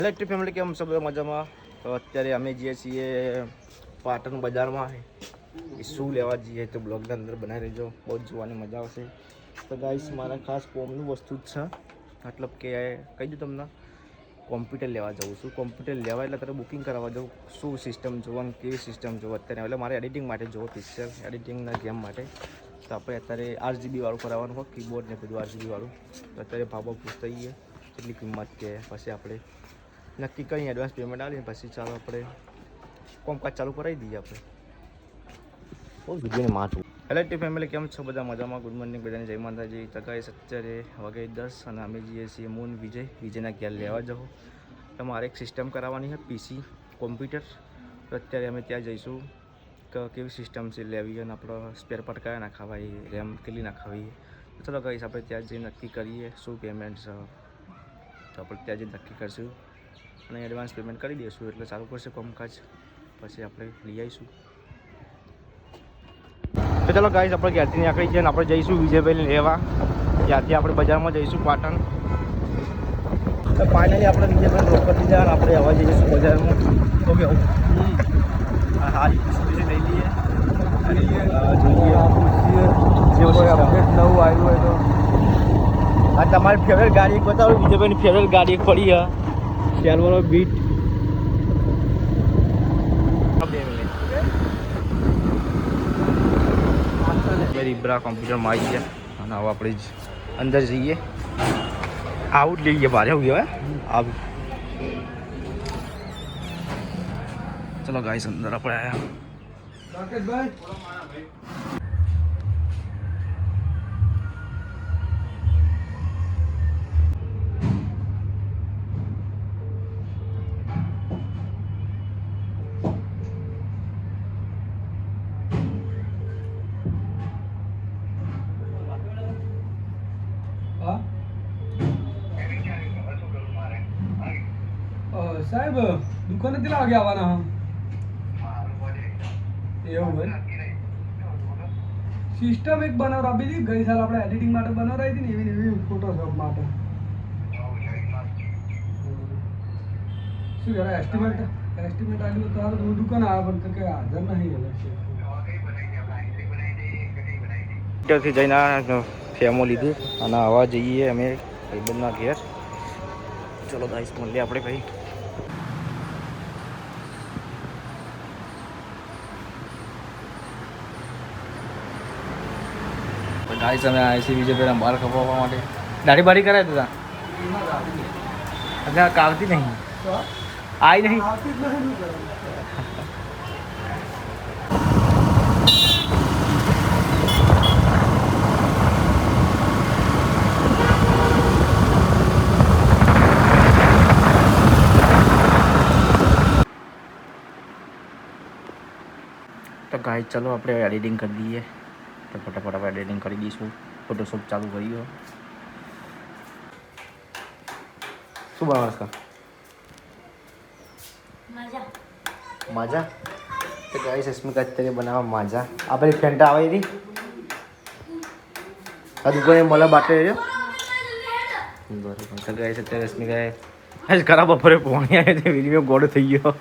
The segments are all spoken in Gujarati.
ઇલેક્ટ્રિક ફેમિલી કેમ છો? બધા મજામાં? તો અત્યારે અમે જઈએ છીએ પાટણ બજારમાં. શું લેવા જઈએ તો બ્લોગની અંદર બનાવી રહેજો, બહુ જ જોવાની મજા આવશે. તો ગાઈસ મારા ખાસ કોમનું વસ્તુ જ છે, મતલબ કે કહી દઉં તમને, કોમ્પ્યુટર લેવા જાઉં છું. કોમ્પ્યુટર લેવા એટલે ત્યારે બુકિંગ કરાવવા જાઉં, શું સિસ્ટમ જોવાનું, કેવી સિસ્ટમ જોવો અત્યારે, એટલે મારે એડિટિંગ માટે જોવો, પિક્ચર એડિટિંગના ગેમ માટે. તો આપણે અત્યારે 8GB વાળું કરાવવાનું હોય, કીબોર્ડ ને બધું 8GB વાળું. તો અત્યારે ભાવ પૂછતા જઈએ કેટલી કિંમત કે, પછી આપણે નક્કી કરી એડવાન્સ પેમેન્ટ આવીને પછી ચાલો આપણે કોમકાજ ચાલુ કરાવી દઈએ. આપણે બહુ વિડીયોને માથું. હેલો ટી ફેમિલી કેમ છો? બધા મજામાં? ગુડ મોર્નિંગ બધાને, જય માતાજી. તકાઈ અત્યારે વાગે 10 અને અમે જઈએ છીએ મૂન વિજયના ઘેર લેવા જાઓ. તો મારે એક સિસ્ટમ કરાવવાની છે, PC કોમ્પ્યુટર. તો અત્યારે અમે ત્યાં જઈશું કે કેવી સિસ્ટમ છે લેવી અને આપણો સ્પેર પાર્ટ કયા નાખાવાય, રેમ કેટલી નાખાવી. ચલો કહીશ આપણે ત્યાં જઈને નક્કી કરીએ શું પેમેન્ટ છે. તો આપણે ત્યાં જઈને નક્કી કરીશું અને એડવાન્સ પેમેન્ટ કરી દઈશું એટલે ચાલુ કરશે કામકાજ, પછી આપણે લઈ આવીશું. તો ચાલો ગાઈસ આપણે ઘેરથી નીકળી જઈએ અને આપણે જઈશું વિજયભાઈને લેવા. ત્યાંથી આપણે બજારમાં જઈશું પાટણ. તો ફાઇનલી આપણે વિજયભાઈ ડ્રોપ કરી દીધા અને આપણે આવવા જઈશું બજારમાં. ઓકે હારી લઈ લઈએ અને જોઈએ નવું આવ્યું હોય તો. આ તમારી ફેવરેટ ગાડી એક બતાવો. વિજયભાઈની ફેવરેટ ગાડી એક પડી છે, શેરવાનો બીટ. 2 મિનિટ ઇબ્રા કોમ્પ્યુટરમાં આવી ગયા અને હવે આપણે અંદર જઈએ. આવું જ લઈએ, બહાર આવું હવે આવું. ચલો ગાઈસ અંદર આપણે આવ્યા. સાહેબ દુકાને કેટલા વાગે આવવાના? એવું ભાઈ સિસ્ટમ એક બનાવ આપી હતી ગઈ સાલ આપણે એડિટિંગ માટે બનાવરાઈ હતી ને, એવી એવી ફોટોશોપ માટે. શું યાર એસ્ટિમેટ આવ્યું તો હું દુકાન આવ્યા પણ કે હાજર નહીં. થી જઈને ફેમો લીધું અને આવા જઈએ અમે ભાઈબંધના ઘેર. ચલો ગાઈસ મળીએ આપણે ભાઈ. ગાઈસ અમે આવ્યા છીએ વિજયભાઈના બાલ કપાવવા માટે. દાઢી બાઢી કરાવી દીધા અત્યારે કાવતી નહીં, આવી નહીં. તો ગાઈસ ચલો આપણે એડિટિંગ કરી દઈએ. તો ફટાફટ આપણે એડિટિંગ કરી દઈશું. ફોટોશોપ ચાલુ કરીએ. શું બનાવસ કા માજા? તો ગાઈસ અસ્મિકા અત્યારે બનાવવા માજા. આ પેલી ફેન્ટા આવે હતી આ દુકાને મળે બાટલે રહ્યો બરોબર. તો ગાઈસ અત્યારે અસ્મિકાએ આજ ખરાબ બપોરે પાણી આવે છે, વિડીયો ગોળો થઈ ગયો.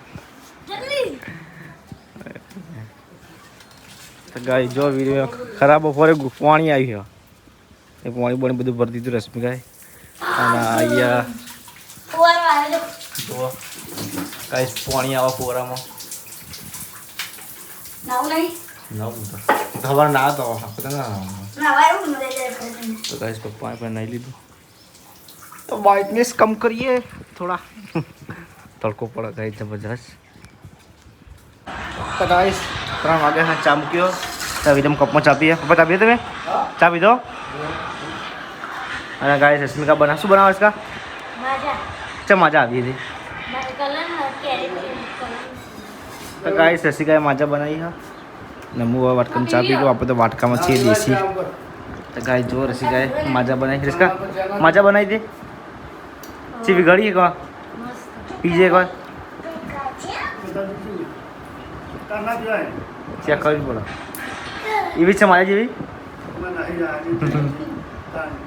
તો ગાઈસ જો વિડીયો ખરાબ બપોરે પાણી આવ્યું, એ પાણી બોણી બધું ભરી દીધું રશ્મિકાએ. અને અહીંયા જો ગાઈસ પાણી આવે ફોરામાં. ખબર ના તો ગાઈસ પપ્પાએ પણ નહીં લીધું. તો બ્રાઇટનેસ કમ કરીએ થોડા, તડકો પડે ગાઈસ જબરજસ્ત. તો ગાઈસ 3 વાગે ચા મૂક્યો. ચા વિધમ કપમાં ચા પીએ. પપ્પા ચા પીએ તમે? ચા પીધો? અને ગાઈસ રશ્મિકા બના શું બનાવે છે? ચા મજા આવી હતી. તો ગાઈસ રશ્મિકાએ માજા બનાવી હા ને હું વાટકામાં ચા પી ગયો. આપણે તો વાટકામાં છીએ દેશી. તો ગાઈસ જો રશ્મિકાએ માજા બનાવી. રશ્મિકા માજા બનાવી દે ચીવી ઘડી એક વાર પીજે એક વાર ચેક કરવી પડે. એવી છે માજા જેવી?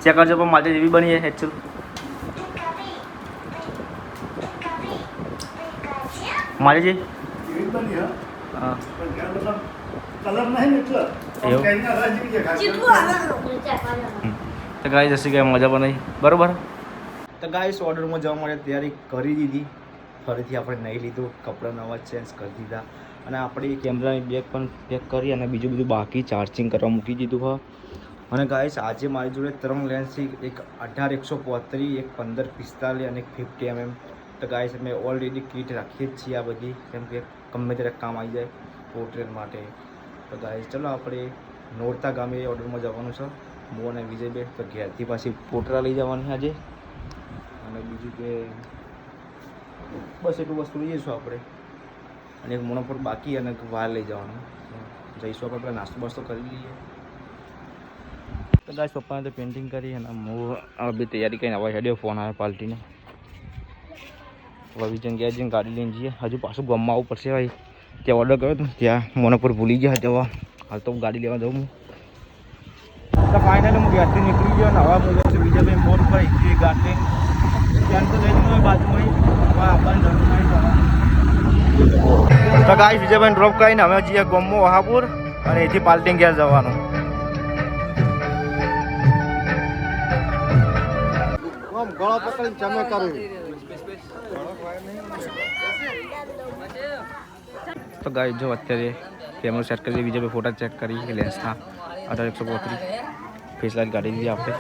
ચેક કરજો પણ માજા જેવી બની છે એકચ્યુઅલ. મારી જે એવી બની હા હા પણ ત્યાં બધા કલર નહીં ને એટલે એવું? કેરીના રસ જેવી દેખાય. તો ગાઈસ જશે કે મજા બનાવી બરોબર. તો ગાઈસ ઓર્ડરમાં જવા માટે તૈયારી કરી દીધી. ફરીથી આપણે નહીં લીધું, કપડાં નવા ચેન્જ કરી દીધા અને આપણી કેમેરાની બેગ પણ પેક કરી અને બીજું બધું બાકી ચાર્જિંગ કરવા મૂકી દીધું હા. અને ગાઈસ આજે મારી જોડે 3 લેન્સ છે, એક 18-135, એક 15-45 અને એક 50 mm. તો ગાઈસ અમે ઓલરેડી કીટ રાખીએ જ છીએ આ બધી, કેમ કે ગમે ત્યારે કામ આવી જાય પોર્ટ્રેટ માટે. તો ગાઈસ ચલો આપણે નોરતા ગામે ઓર્ડરમાં જવાનું છે હું અને વિજયભાઈ. તો ઘેરથી પાછી પોટરા લઈ જવાની આજે અને બીજું કે બસ એટલું વસ્તુ લઈ જઈશું આપણે અને એક મોનોપોટ બાકી અને વાર લઈ જવાનું. જઈશું આપણે પેલા નાસ્તો બાસ્તો કરી લઈએ. તો ગાઈસ પપ્પાને તો પેઇન્ટિંગ કરી અને હું આ બી તૈયારી કરીને આવા હેડ્યો. ફોન આવ્યો પાર્ટીને. હવે જગ્યાએ જઈને ગાડી લઈને જઈએ. હજુ પાછું ગામમાં આવવું પડશે ભાઈ. ત્યાં ઓર્ડર કર્યો હતો ત્યાં મોનોપોર ભૂલી ગયા જવા. હાલ તો ગાડી લેવા જાઉં હું. તો ફાઇનલી હું ઘેરથી નીકળી ગયો અને હવે હું જાઉં છું વિજયભાઈ મોડ પર એકલી ગાડી ત્યાં તો લઈ જવું બાજુમાં તો ગાઈસ વિજયભાઈ ડ્રોપ કરીને અમે જઈએ ગોમો વહાપુર અને એથી પાલટી ઘેર જવાનું. ગળો પકડીને ચમે કરી. તો ગાઈસ જો અત્યારે કેમેરો સેટ કરી વિજયભાઈ ફોટા ચેક કરી લેન્સના 18-135 ફેસ લાઈટ કાઢી દીધી આપણે.